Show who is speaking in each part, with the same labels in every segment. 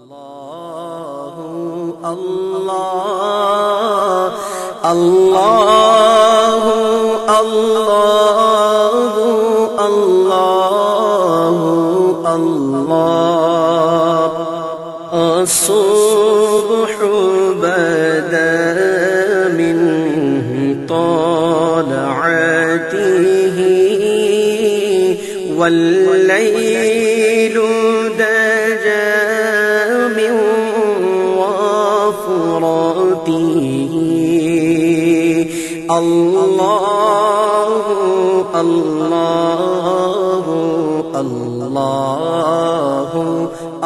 Speaker 1: अल्लाह अल्लाह अल्लाह अल्लाह अल्लाह अस्सुब्ह बदा मिन तलअतिही वल्लैलु दजा मिन वफ़रतिही अल्लाह अल्लाह अल्लाह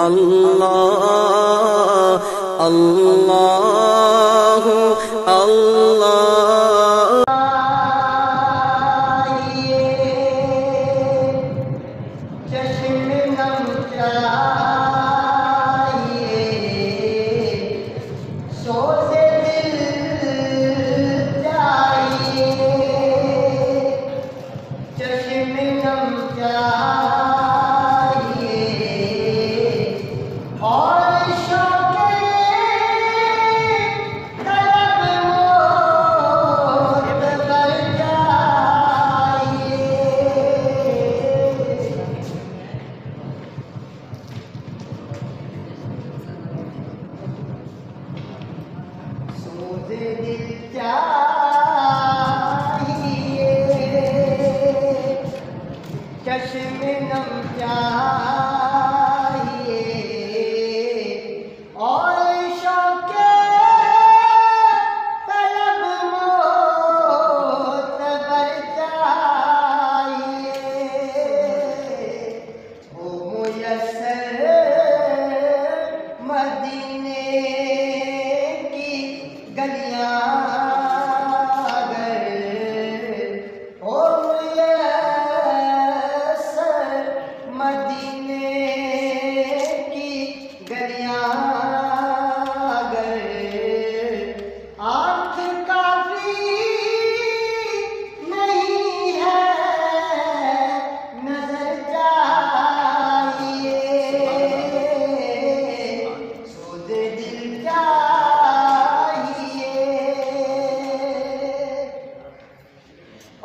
Speaker 1: अल्लाह अल्लाह अल्लाह
Speaker 2: चश्मे नम चाहिए और शौके तलब मोतबर चाहिए ओ मुयस्सर मदीने की गलियां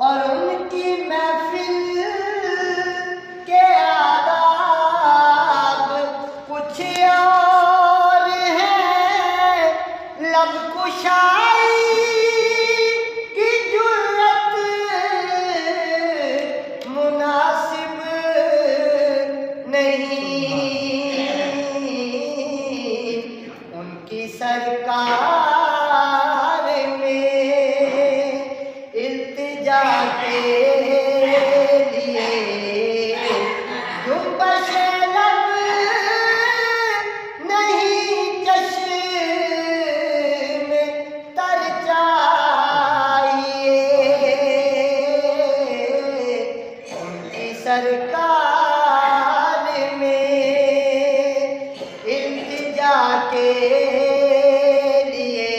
Speaker 2: और उनकी महफिल के आदाब कुछ और हैं। लब कुशाई की जुर्रत मुनासिब नहीं। उनकी सरकार में इल्तिजा के लिए जुम्बश लब नहीं चश्मे तर चाहिए। उनकी सरकार में इल्तिजा के लिए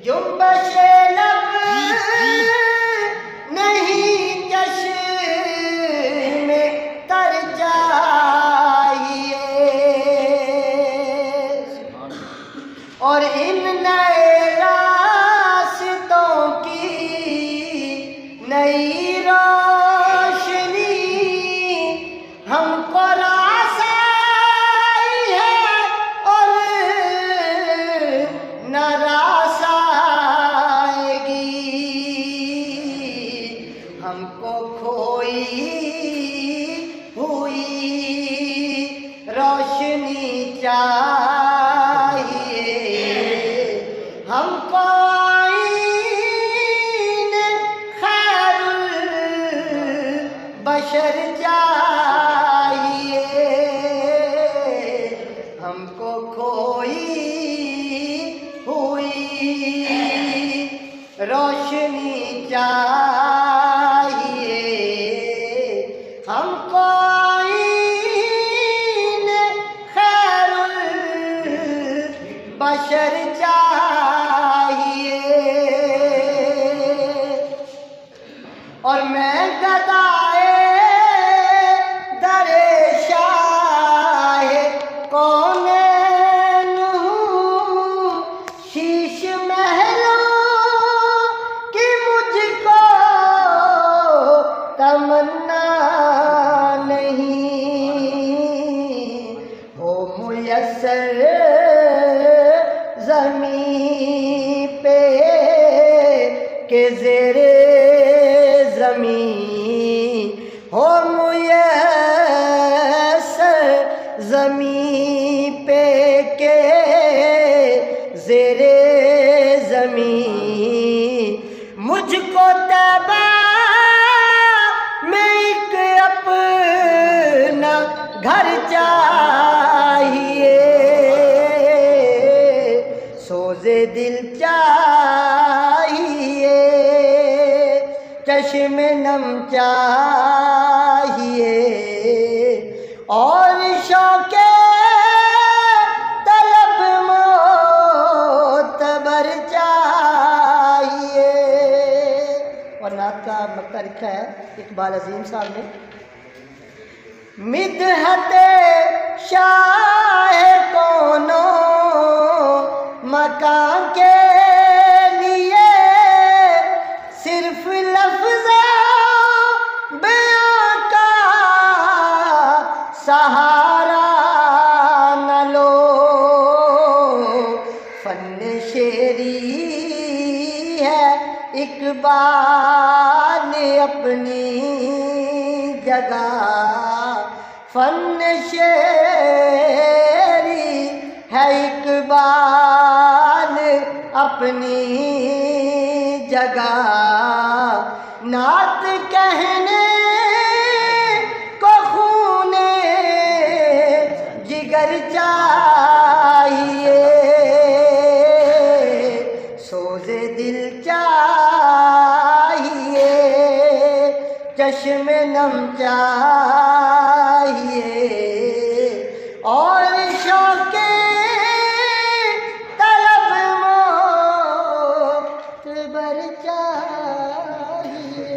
Speaker 2: जुम्बश और इन नए रास्तों की नई रोशनी हमको रासाई है और न रासाएगी। हमको खोई हुई रोशनी हमको आईने खैरुल बशर चाहिए। हमको खोई हुई रोशनी चाहिए। हमको आईने खैरुल बशर और मैं गदाए दरे शाह कौनैन हूँ शीश महलों की मुझको तमन्ना नहीं हो मुयस्सर ज़मीं पे के ज़ेरे ज़मीं हो मुयस्सर ज़मीं पे के ज़ेरे ज़मीं मुझको तैबा में एक अपना घर चाहिए सोज़े दिल चाहिए चश्मे नम चाहिए और शौक़े तलब मोतबर चाहिए। और नात का मक्ता लिखा है इकबाल अजीम साहब ने। मिदहते शाह कोनो मकान के लिए सिर्फ लफ्ज़ बयां का सहारा न लो फन शेरी है इकबाल अपनी जगह फन शेरी है इकबाल अपनी जगह नात कहने को खूने जिगर चाहिए सोज़े दिल चाहिए चश्मे नम चाहिए और शौक़े तलब मोतबर चाहिए।